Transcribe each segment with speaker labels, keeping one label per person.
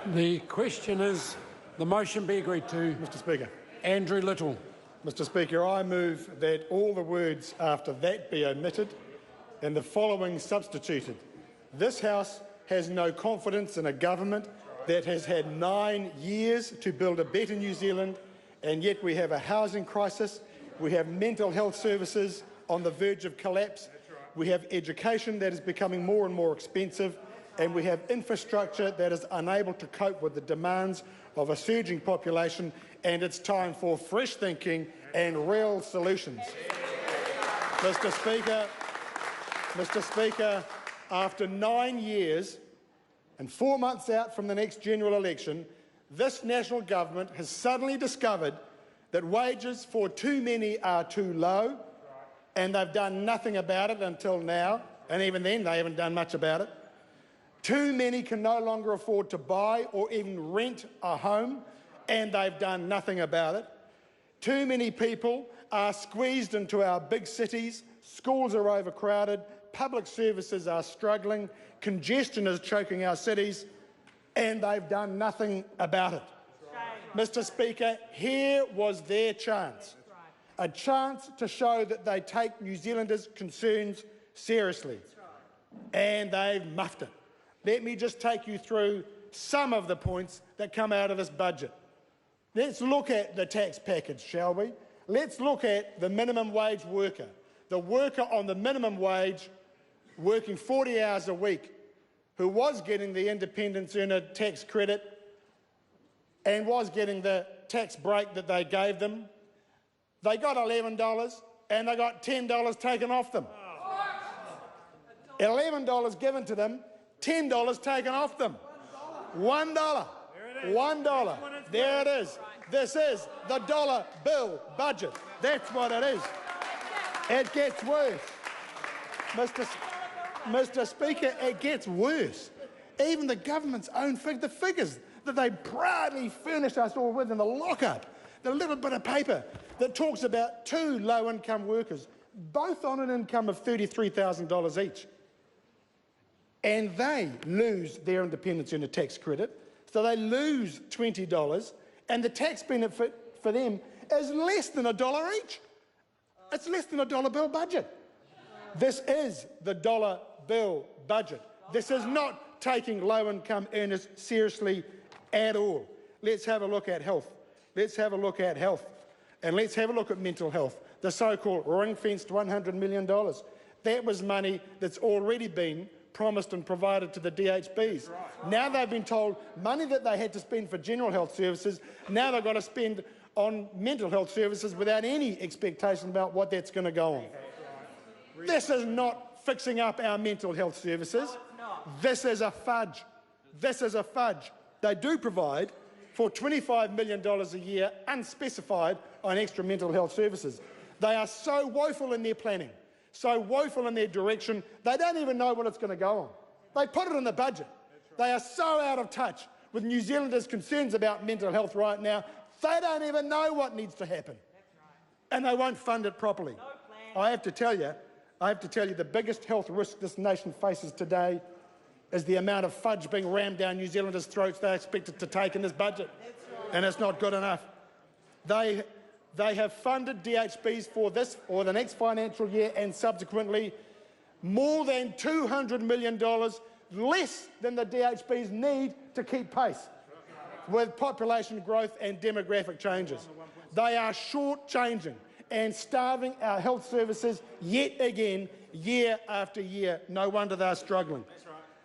Speaker 1: The question is the motion be agreed to.
Speaker 2: Mr Speaker.
Speaker 1: Andrew Little.
Speaker 2: Mr Speaker, I move that all the words after that be omitted and the following substituted. This House has no confidence in a government that has had 9 years to build a better New Zealand, and yet we have a housing crisis, we have mental health services on the verge of collapse, we have education that is becoming more and more expensive, and we have infrastructure that is unable to cope with the demands of a surging population, and it's time for fresh thinking and real solutions. Mr Speaker, after 9 years and 4 months out from the next general election, this national government has suddenly discovered that wages for too many are too low, and they've done nothing about it until now, and even then they haven't done much about it. Too many can no longer afford to buy or even rent a home, and they've done nothing about it. Too many people are squeezed into our big cities, schools are overcrowded, public services are struggling, congestion is choking our cities, and they've done nothing about it. Mr Speaker, here was their chance, a chance to show that they take New Zealanders' concerns seriously, and they've muffed it. Let me just take you through some of the points that come out of this budget. Let's look at the tax package, shall we? Let's look at the minimum wage worker, the worker on the minimum wage working 40 hours a week, who was getting the independence earner tax credit and was getting the tax break that they gave them. They got $11 and they got $10 taken off them. $11 given to them, $10 taken off them. $1. $1. There it is. This is the dollar bill budget. That's what it is. It gets worse. Mr Speaker, it gets worse. Even the government's own the figures that they proudly furnish us all with in the lockup, the little bit of paper that talks about 2 low-income workers, both on an income of $33,000 each. And they lose their independence earner tax credit, so they lose $20, and the tax benefit for them is less than $1 each. It's less than a dollar bill budget. This is the dollar bill budget. This is not taking low-income earners seriously at all. Let's have a look at health. Let's have a look at health. And let's have a look at mental health, the so-called ring-fenced $100 million. That was money that's already been promised and provided to the DHBs. Now they've been told money that they had to spend for general health services, now they've got to spend on mental health services without any expectation about what that's going to go on. This is not fixing up our mental health services. This is a fudge. This is a fudge. They do provide for $25 million a year, unspecified, on extra mental health services. They are so woeful in their planning, so woeful in their direction, they don't even know what it's going to go on. They put it in the budget. They are so out of touch with New Zealanders' concerns about mental health right now, they don't even know what needs to happen. And they won't fund it properly. I have to tell you, the biggest health risk this nation faces today is the amount of fudge being rammed down New Zealanders' throats they expected to take in this budget. And it's not good enough. They have funded DHBs for this or the next financial year and subsequently more than $200 million less than the DHBs need to keep pace with population growth and demographic changes. They are short-changing and starving our health services yet again, year after year. No wonder they're struggling.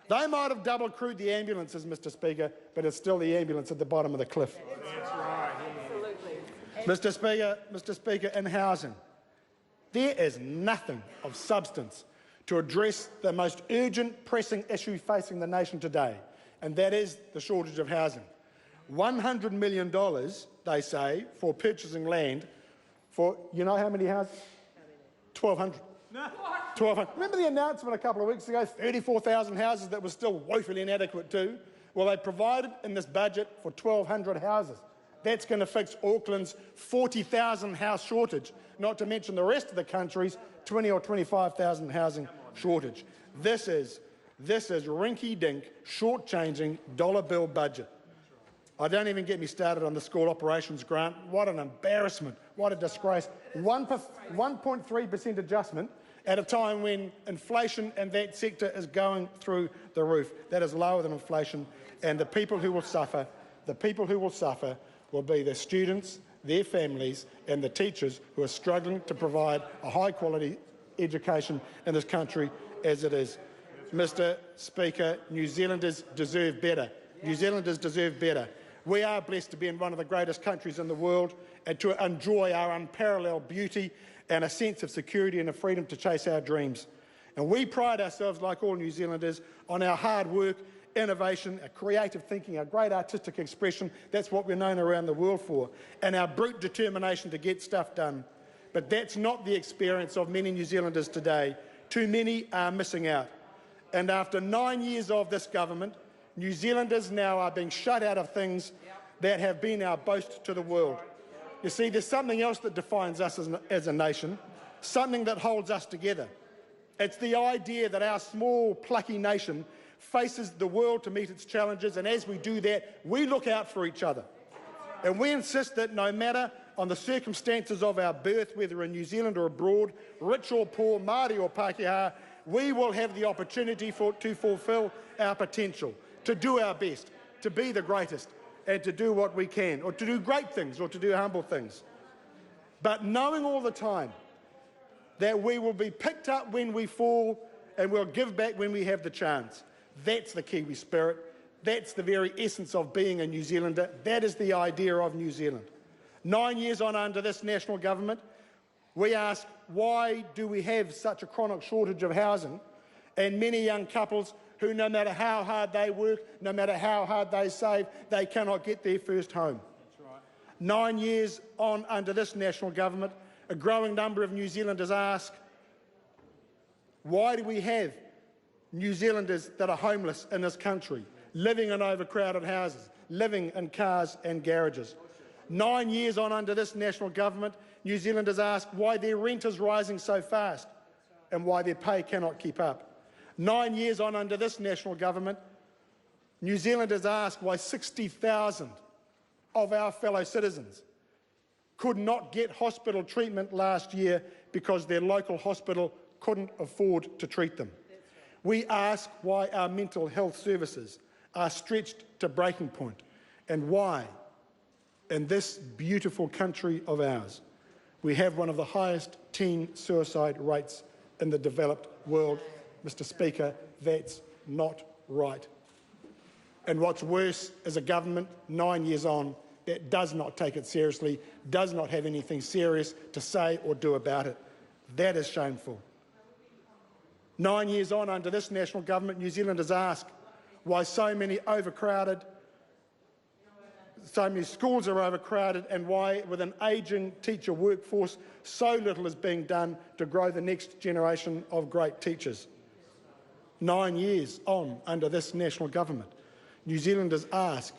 Speaker 2: They might have double-crewed the ambulances, Mr Speaker, but it's still the ambulance at the bottom of the cliff. Mr Speaker, in housing, there is nothing of substance to address the most urgent, pressing issue facing the nation today, and that is the shortage of housing. $100 million, they say, for purchasing land for, you know how many houses? 1,200. 1,200. Remember the announcement a couple of weeks ago, 34,000 houses that were still woefully inadequate too? Well, they provided in this budget for 1,200 houses. That's going to fix Auckland's 40,000 house shortage, not to mention the rest of the country's 20 or 25,000 housing shortage. This is rinky-dink, short-changing dollar bill budget. I don't even get me started on the school operations grant. What an embarrassment. What a disgrace. 1.3% adjustment at a time when inflation in that sector is going through the roof. That is lower than inflation, and the people who will suffer will be the students, their families and the teachers who are struggling to provide a high-quality education in this country as it is. Mr Speaker, New Zealanders deserve better. New Zealanders deserve better. We are blessed to be in one of the greatest countries in the world and to enjoy our unparalleled beauty and a sense of security and a freedom to chase our dreams. And we pride ourselves, like all New Zealanders, on our hard work, innovation, our creative thinking, our great artistic expression. That's what we're known around the world for, and our brute determination to get stuff done. But that's not the experience of many New Zealanders today. Too many are missing out. And after 9 years of this government, New Zealanders now are being shut out of things that have been our boast to the world. You see, there's something else that defines us as a nation, something that holds us together. It's the idea that our small, plucky nation faces the world to meet its challenges, and as we do that, we look out for each other. And we insist that no matter on the circumstances of our birth, whether in New Zealand or abroad, rich or poor, Māori or Pākehā, we will have the opportunity to fulfil our potential, to do our best, to be the greatest, and to do what we can, or to do great things, or to do humble things. But knowing all the time that we will be picked up when we fall and we'll give back when we have the chance. That's the Kiwi spirit. That's the very essence of being a New Zealander. That is the idea of New Zealand. 9 years on under this national government, we ask, why do we have such a chronic shortage of housing and many young couples who, no matter how hard they work, no matter how hard they save, they cannot get their first home? That's right. 9 years on under this national government, a growing number of New Zealanders ask, why do we have New Zealanders that are homeless in this country, living in overcrowded houses, living in cars and garages? 9 years on under this national government, New Zealanders ask why their rent is rising so fast and why their pay cannot keep up. 9 years on under this national government, New Zealanders ask why 60,000 of our fellow citizens could not get hospital treatment last year because their local hospital couldn't afford to treat them. We ask why our mental health services are stretched to breaking point, and why, in this beautiful country of ours, we have one of the highest teen suicide rates in the developed world. Mr Speaker, that's not right. And what's worse is a government 9 years on that does not take it seriously, does not have anything serious to say or do about it. That is shameful. 9 years on under this national government, New Zealanders ask why so many schools are overcrowded, and why, with an ageing teacher workforce, so little is being done to grow the next generation of great teachers. 9 years on under this national government, New Zealanders ask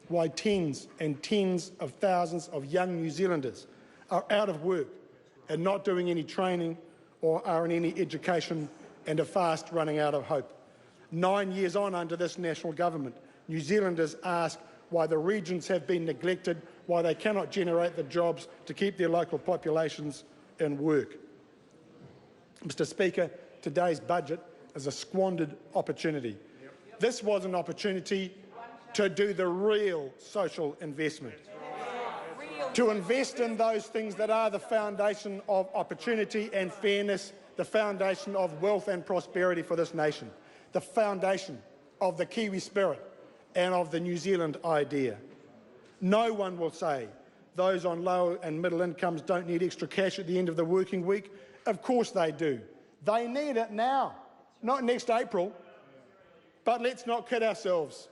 Speaker 2: why tens and tens of thousands of young New Zealanders are out of work and not doing any training or are in any education and are fast running out of hope. 9 years on under this national government, New Zealanders ask why the regions have been neglected, why they cannot generate the jobs to keep their local populations in work. Mr Speaker, today's budget is a squandered opportunity. This was an opportunity to do the real social investment, to invest in those things that are the foundation of opportunity and fairness, the foundation of wealth and prosperity for this nation, the foundation of the Kiwi spirit and of the New Zealand idea. No one will say those on low and middle incomes don't need extra cash at the end of the working week. Of course they do. They need it now, not next April. But let's not kid ourselves.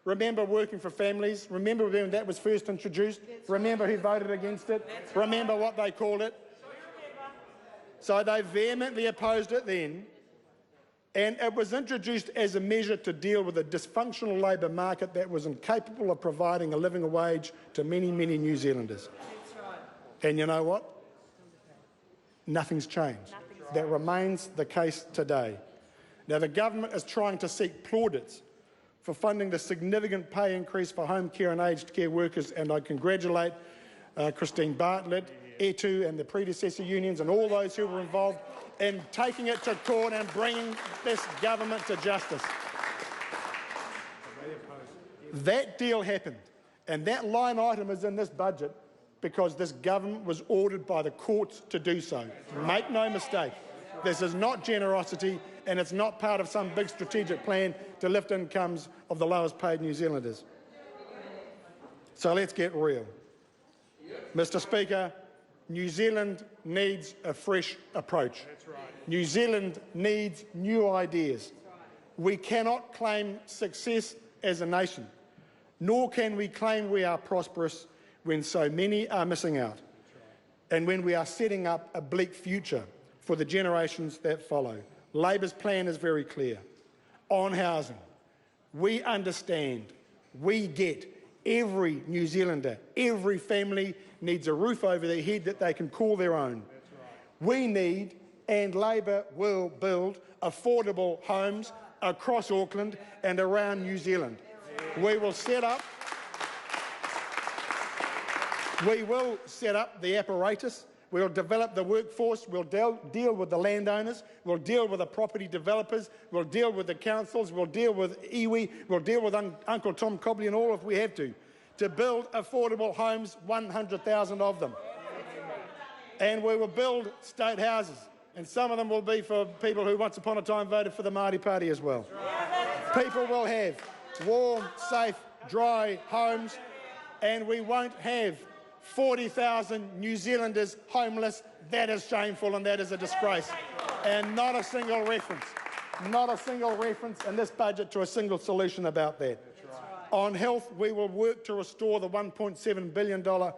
Speaker 2: Remember working for families. Remember when that was first introduced. Remember who voted against it. Remember what they called it. So they vehemently opposed it then, and it was introduced as a measure to deal with a dysfunctional labour market that was incapable of providing a living wage to many, many New Zealanders. And you know what? Nothing's changed. That remains the case today. Now, the government is trying to seek plaudits for funding the significant pay increase for home care and aged care workers, and I congratulate Christine Bartlett, ETU and the predecessor unions and all those who were involved in taking it to court and bringing this government to justice. That deal happened, and that line item is in this budget because this government was ordered by the courts to do so. Make no mistake, this is not generosity, and it's not part of some big strategic plan to lift incomes of the lowest paid New Zealanders. So let's get real. Mr. Speaker, New Zealand needs a fresh approach. New Zealand needs new ideas. We cannot claim success as a nation, nor can we claim we are prosperous when so many are missing out, and when we are setting up a bleak future for the generations that follow. Labor's plan is very clear. On housing, we understand, we get, every New Zealander, every family needs a roof over their head that they can call their own. We need, and Labor will build, affordable homes across Auckland and around New Zealand. We will set up the apparatus, we'll develop the workforce, we'll deal with the landowners, we'll deal with the property developers, we'll deal with the councils, we'll deal with iwi, we'll deal with Uncle Tom Cobley and all if we have to build affordable homes, 100,000 of them. And we will build state houses, and some of them will be for people who once upon a time voted for the Māori Party as well. People will have warm, safe, dry homes, and we won't have 40,000 New Zealanders homeless. That is shameful and that is a disgrace. And not a single reference in this budget to a single solution about that. On health, we will work to restore the $1.7 billion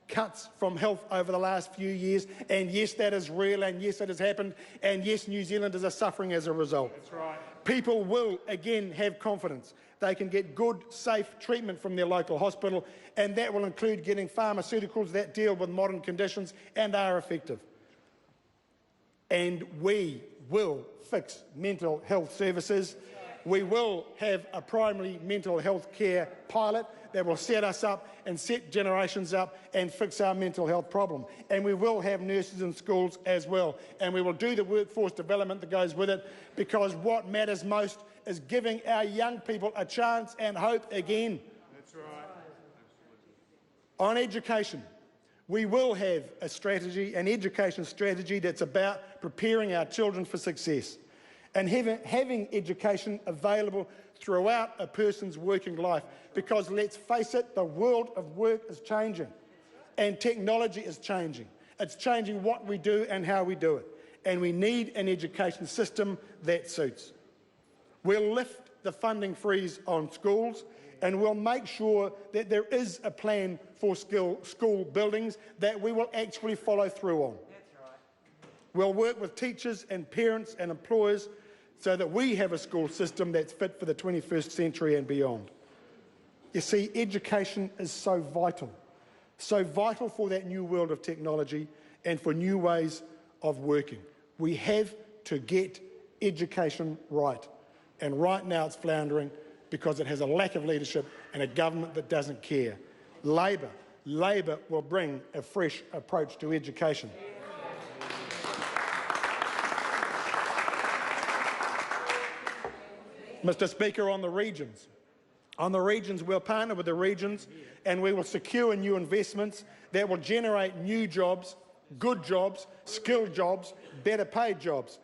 Speaker 2: cuts from health over the last few years. And yes, that is real, and yes, it has happened, and yes, New Zealanders are suffering as a result. That's right. People will again have confidence. They can get good, safe treatment from their local hospital, and that will include getting pharmaceuticals that deal with modern conditions and are effective. And we will fix mental health services. We will have a primary mental health care pilot that will set us up and set generations up and fix our mental health problem. And we will have nurses in schools as well. And we will do the workforce development that goes with it, because what matters most is giving our young people a chance and hope again. That's right. On education, we will have a strategy, an education strategy that's about preparing our children for success and having education available throughout a person's working life, because let's face it, the world of work is changing and technology is changing. It's changing what we do and how we do it, and we need an education system that suits. We'll lift the funding freeze on schools, and we'll make sure that there is a plan for school buildings that we will actually follow through on. We'll work with teachers and parents and employers so that we have a school system that's fit for the 21st century and beyond. You see, education is so vital for that new world of technology and for new ways of working. We have to get education right. And right now it's floundering because it has a lack of leadership and a government that doesn't care. Labor will bring a fresh approach to education. Mr. Speaker, on the regions, we'll partner with the regions and we will secure new investments that will generate new jobs, good jobs, skilled jobs, better paid jobs,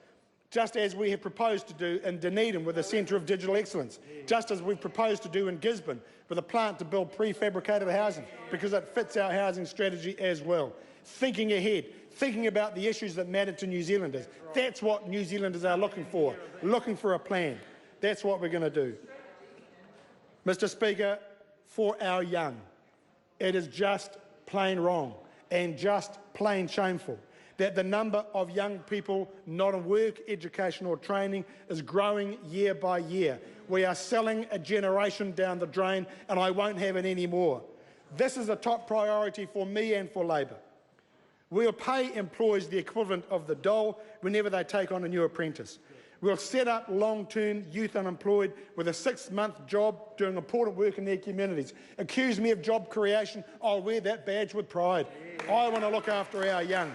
Speaker 2: just as we have proposed to do in Dunedin with a Centre of Digital Excellence, just as we've proposed to do in Gisborne with a plant to build prefabricated housing, because it fits our housing strategy as well. Thinking ahead, thinking about the issues that matter to New Zealanders. That's what New Zealanders are looking for a plan. That's what we're going to do. Mr. Speaker, for our young, it is just plain wrong and just plain shameful that the number of young people not in work, education or training is growing year by year. We are selling a generation down the drain, and I won't have it anymore. This is a top priority for me and for Labor. We'll pay employees the equivalent of the dole whenever they take on a new apprentice. We'll set up long-term youth unemployed with a 6-month job doing important work in their communities. Accuse me of job creation, I'll wear that badge with pride. I want to look after our young.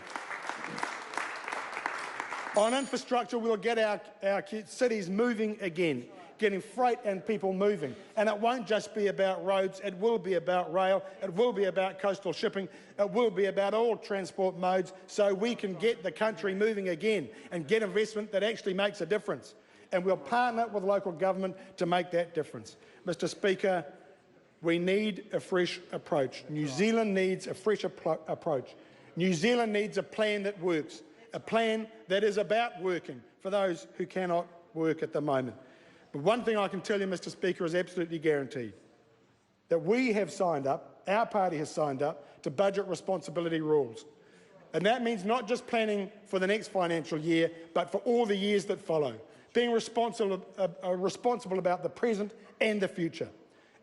Speaker 2: On infrastructure, we'll get our cities moving again, getting freight and people moving. And it won't just be about roads, it will be about rail, it will be about coastal shipping, it will be about all transport modes, so we can get the country moving again and get investment that actually makes a difference. And we'll partner with local government to make that difference. Mr. Speaker, we need a fresh approach. New Zealand needs a fresh approach. New Zealand needs a plan that works, a plan that is about working for those who cannot work at the moment. But one thing I can tell you, Mr. Speaker, is absolutely guaranteed, that we have signed up, our party has signed up, to budget responsibility rules. And that means not just planning for the next financial year, but for all the years that follow, being responsible about the present and the future.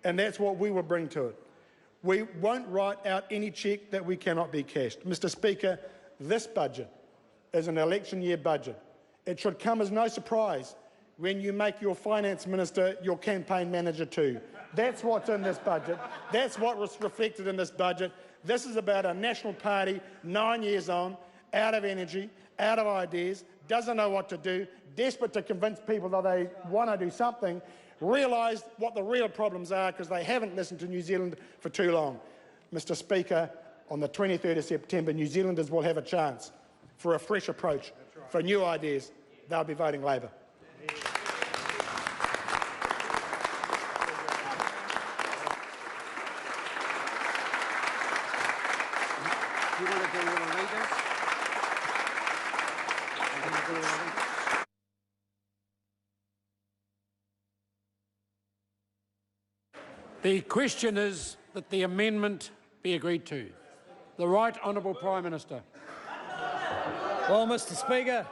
Speaker 2: And that's what we will bring to it. We won't write out any cheque that we cannot be cashed. Mr. Speaker, this budget is an election year budget. It should come as no surprise when you make your finance minister your campaign manager too. That's what's in this budget. That's what was reflected in this budget. This is about a national party 9 years on, out of energy, out of ideas, doesn't know what to do, desperate to convince people that they want to do something, realise what the real problems are because they haven't listened to New Zealand for too long. Mr. Speaker, on the 23rd of September, New Zealanders will have a chance for a fresh approach, for new ideas. They'll be voting Labour.
Speaker 1: The question is that the amendment be agreed to. The Right Honourable Prime Minister.
Speaker 3: Well, Mr. Speaker,